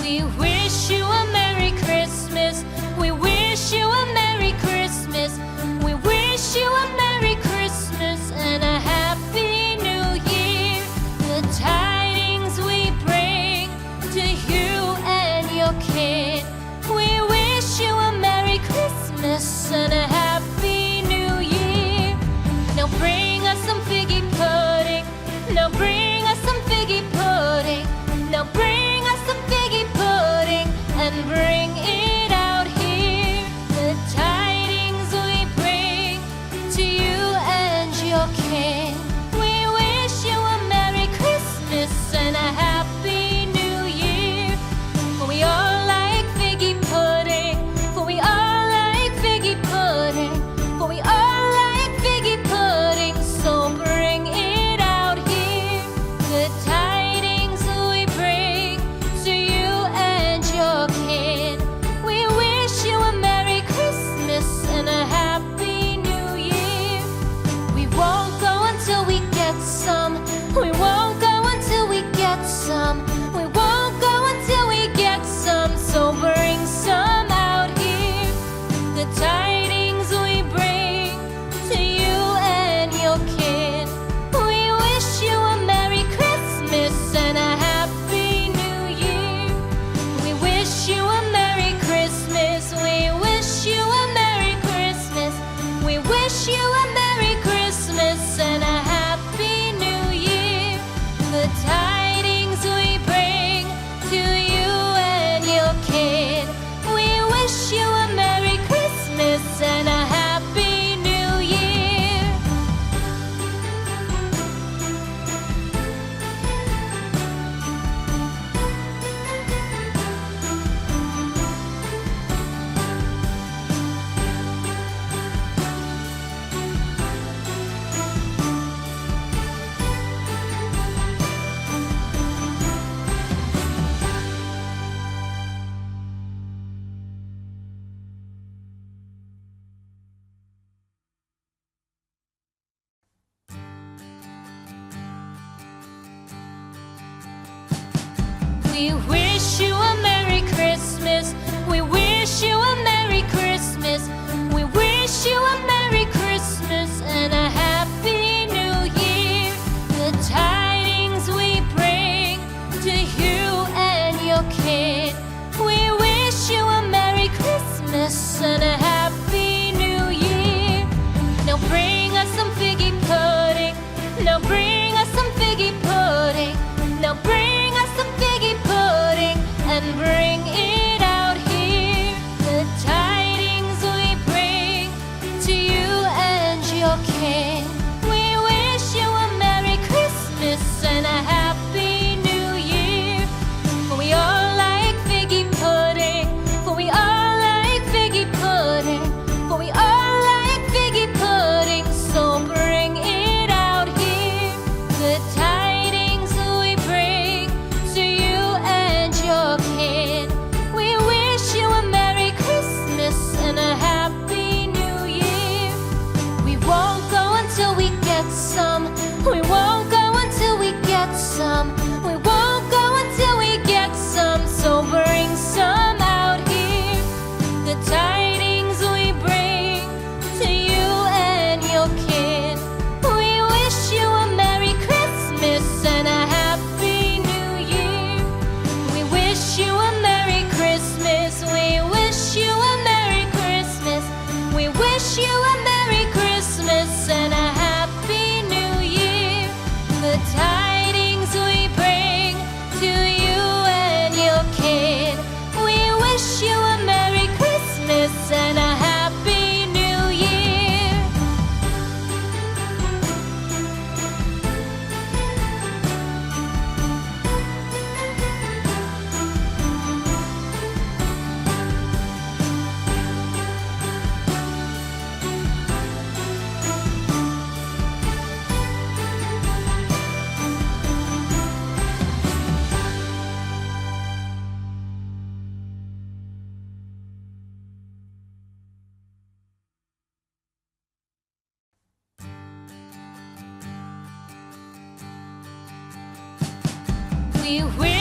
We wish you a Merry Christmas. We wish you a Merry Christmas. We wish you a Merry Christmas and a Happy New Year. The tidings we bring to you and your kid. We wish you a Merry Christmas and a Happy New Year. Now bring us some figgy pudding. Now bring us some figgy pudding. Now bring us some figgy pudding and bring it out here. The tidings we bring to you and your king. We wish you a Merry Christmas and a Happy New Year. For we all like figgy pudding. For we all like figgy pudding. For we all like figgy pudding. So bring it out here. The tidings we bring to you and your kid. We wish you a Merry Christmas and a Happy New Year. We won't go until we get some. We won't go until we get some. We won't go until we get some. So bring some out here. The tidings we bring to you and your kid. We wish you a Merry Christmas and a Happy New Year. We wish you a Merry Christmas. We wish you a Merry Christmas. We wish you a Merry Christmas and a Happy New Year. The tidings we bring to you and your kid. We wish you a Merry Christmas and a Happy New Year. We wish you a Merry Christmas. We wish you a Merry Christmas. We wish you a Merry Christmas and a Happy New Year. The tidings we bring to you and your kid. We wish you a Merry Christmas and a Happy New Year. Now bring us some figgy pudding. Now bring us some figgy pudding. Now bring us some figgy pudding and bring it out here. The tidings we bring to you and your king. We wish you a Merry Christmas and a Happy New Year. For we all like figgy pudding. For we all like figgy pudding. For we all like figgy pudding. So bring it out here. The tidings we bring to you and your kid. We wish you a Merry Christmas and a Happy New Year. We won't go until we get some. We won't go until we get some. We won't go until we get some. So bring some out here. The tidings we bring to you and your kid. We wish you a Merry Christmas and a Happy New Year. We wish you a Merry Christmas. We wish you a Merry Christmas. We wish you a Merry Christmas and a Happy New Year. The tidings we bring to you and your kid. We wish you a Merry Christmas and a Happy New Year. We wish